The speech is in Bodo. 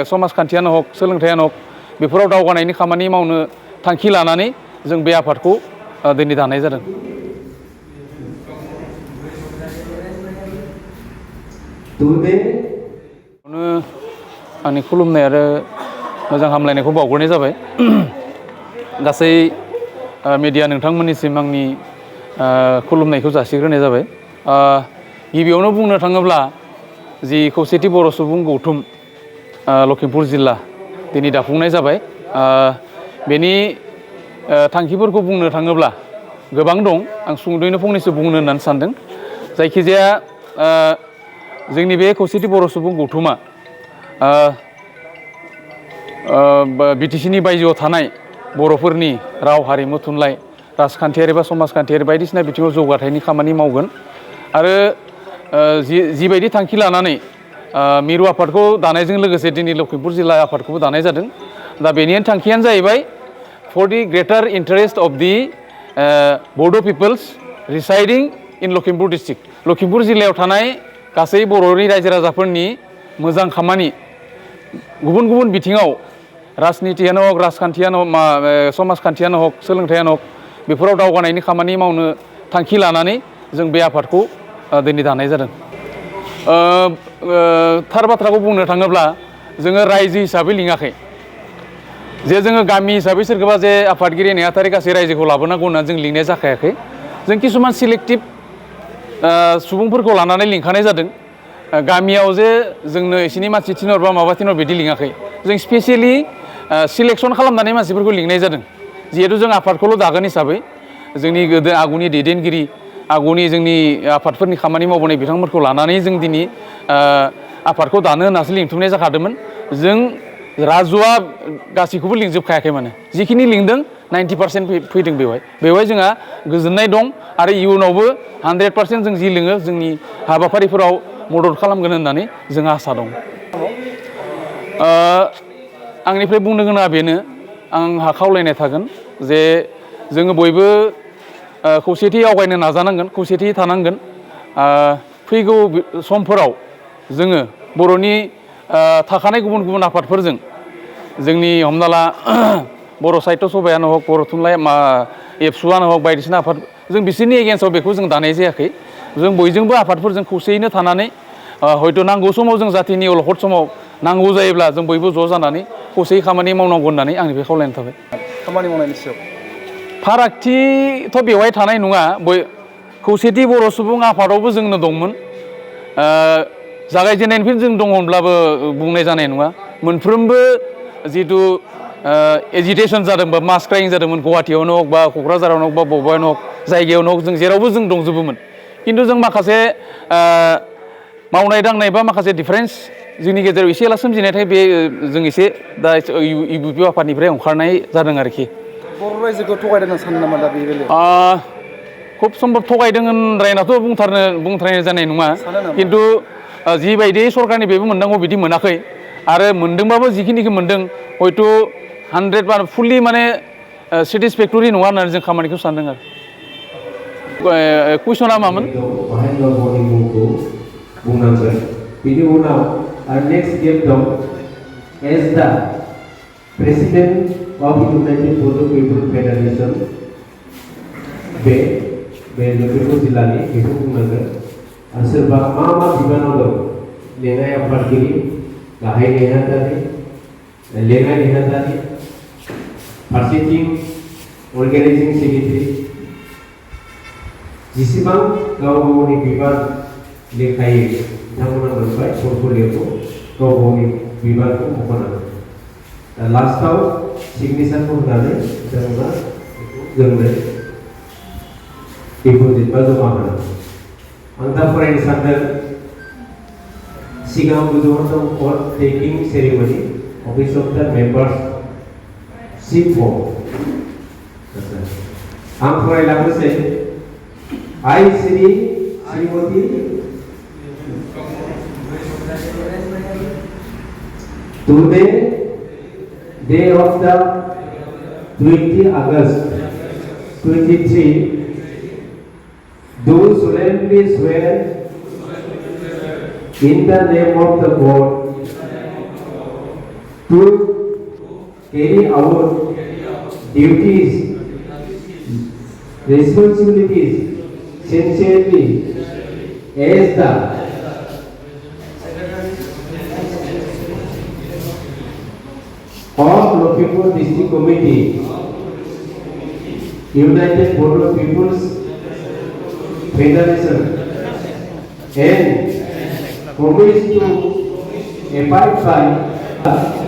समाजखान्थियानो हक सोलोंथायानो हक बेफोराव दावगानायनि खामानि मावनो थांखि लानानै जों बे आफादखौ दिनै दानाय जादों। आंनि खुलुमनाय आरो मोजां हामलायनायखौ बावग्रोनाय जाबाय। गासै मिडिया नोंथांमोननिसिम आंनि खुलुमनायखौ जासिग्रोनाय जाबाय। गिबियावनो बुंनो थाङोब्ला जि खौसेथि बर' सुबुं गौथुम लखिमपुर जिल्ला दिनै दाफुंनाय जाबाय। बेनि थांखिफोरखौ बुंनो थाङोब्ला गोबां दं। आं सुंद'यैनो फंनैसो बुंनो होननानै सानदों। जायखिजाया जोंनि बे खौसेथि बर' सुबुं गौथुमा बिटिसिनि बायजोआव थानाय बर'फोरनि राव हारिमु थुनलाइ राजखान्थियारि बा समाजखान्थियारि बायदिसिना बिथिङाव जौगाथायनि खामानि मावगोन आरो जिबायदि थांखि लानानै मिरु आफादखौ दानायजों लोगोसे दिनै लखिमपुर जिल्ला आफादखौबो दानाय जादों। दा बेनि थांखियानो जाहैबाय for the greater interest of the Bodo' peoples residing in Lakhimpur district. Lakhimpur जिल्लायाव थानाय गासै बर'नि रायजो राजाफोरनि मोजां खामानि गुबुन गुबुन बिथिङाव राजनितियानो हक राजखान्थियानो हक समाजखान्थियानो हक सोलोंथायानो हक बेफोराव दावगानायनि खामानि मावनो थांखि लानानै जों बे आफादखौ दिनै दानाय जादों। थार बाथ्राखौ बुंनो थाङोब्ला जोङो रायजो हिसाबै लिङाखै जे जोङो गामि हिसाबै सोरखौबा जे आफादगिरि नेहाथारि गासै रायजोखौ लाबोनांगौ होननानै जों लिंनाय जाखायाखै। जों किसुमान सिलेक्टिभ सुबुंफोरखौ लानानै लिंखानाय जादों। गामियाव जे जोंनो एसेनि मानसि थिनहर बा माबा थिनहर बिदि लिङाखै। जों स्पेसियेलि सिलेक्सन खालामनानै मानसिफोरखौ लिंनाय जादों। जिहेथु जों आफादखौल' दागोन हिसाबै जोंनि गोदो आगुनि दैदेनगिरि आगुनि जोंनि आफादफोरनि खामानि मावबोनाय बिथांमोनखौ लानानै जों दिनै आफादखौ दानो होननासो लिंथुमनाय जाखादोंमोन। जों राजुआ गासैखौबो लिंजोबखायाखै माने जिखिनि लिंदों 90% फैदों। बेवहाय जोंहा गोजोननाय दं आरो इयुनावबो 100% जों जि लिङो जोंनि हाबाफारिफोराव मदद खालामगोन होननानै जोंहा आसा दं। आंनिफ्राय बुंनो गोनाङा बेनो, आंहा खावलायनाय थागोन जे जोङो बयबो खौसेथि आवगायनो नाजानांगोन, खौसेथि थानांगोन। फैगौ समफोराव जोङो बर'नि थाखानाय गुबुन गुबुन आफादफोरजों जोंनि हमना ला बर' साहित्य सभायानो हक बर' थुनलाइ एबसुआनो हक बायदिसिना आफाद जों बिसोरनि एगेन्स्टआव बेखौ जों दानाय जायाखै। जों बयजोंबो आफादफोरजों खौसेयैनो थानानै हयथ' नांगौ समाव जों जाथिनि अलखद समाव नांगौ जायोब्ला जों बयबो ज' जानानै खौसेयै खामानि मावनांगौ होननानै आंनिफ्राय खावलायनाय थाबाय। खामानि मावनायनि सायाव फारागथिथ' बेवहाय थानाय नङा। खौसेथि बर' सुबुं आफादावबो जोंनो दंमोन। जागायजेननायनिफ्राय जों दङब्लाबो बुंनाय जानाय नङा। मोनफ्रोमबो जिथु एजिटेसन जादों बा मास क्राइं जादोंमोन गुवाहाटियावनो हक बा क'क्राझारावनो हक बा बबेबायावनो हक जायगायावनो हक जों जेरावबो जों दंजोबोमोन। खिन्थु जों माखासे मावनाय दांनाय बा माखासे डिफारेन्स जोंनि गेजेराव एसे एला सोमजिनायथाय बे जों एसे दा UBPF आफादनिफ्राय ओंखारनाय जादों आरोखि। बर' रायजोखौ थगायदों होनना सानो नामा दा बे बेलायाव? खुब सम्भब थगायदों होनद्रायनाथ' बुंथ्रायनाय जानाय नङा। खिन्थु जिबायदि सरकारनि बेबो मोननांगौ बिदि मोनाखै आरो मोनदोंबाबो जिखिनिखौ मोनदों हयथ' 100 फुलि माने सेटिसफेक्टरि नङा होननानै जों खामानिखौ सानदों आरो। कुइसना मामोन? बुंनांगोन बिनि उनाव आरो नेक्स्ट गेम दं एज दा प्रेसिडेन्ट अफ इउनाइटेड बड' पिपल फेडारेसन बे लखिमपुर जिल्लानि बेखौ बुंनांगोन आरो सोरबा मा बिबानाव दं लेङाइ आफादगिरि गाहाय नेहाथारि लेङाइ नेहाथारि फारसेथिं अर्गेनाइजिं सेक्रेटारि जिसिबां गाव गावनि बिबान लेखायै बिथांमोना मोनबाय पर्टफलिय'खौ गाव गावनि बिबानखौ मख'नांगोन। दा लास्टआव सिगनेसारखौ होनानै बिथांमोना जोंनो डिप'जिट बा जमा होनांगोन। आं दा फरायनो सानदों सिगां गोजौआव दं oath taking ceremony office of the members sit firm. आं फरायलांनोसै I Srimati today day of the 20 August 23 do solemnly swear in the name of the God, to carry out duties, responsibilities sincerely as the of Lopipur District Committee, United Board of People's Federation, and promise to abide by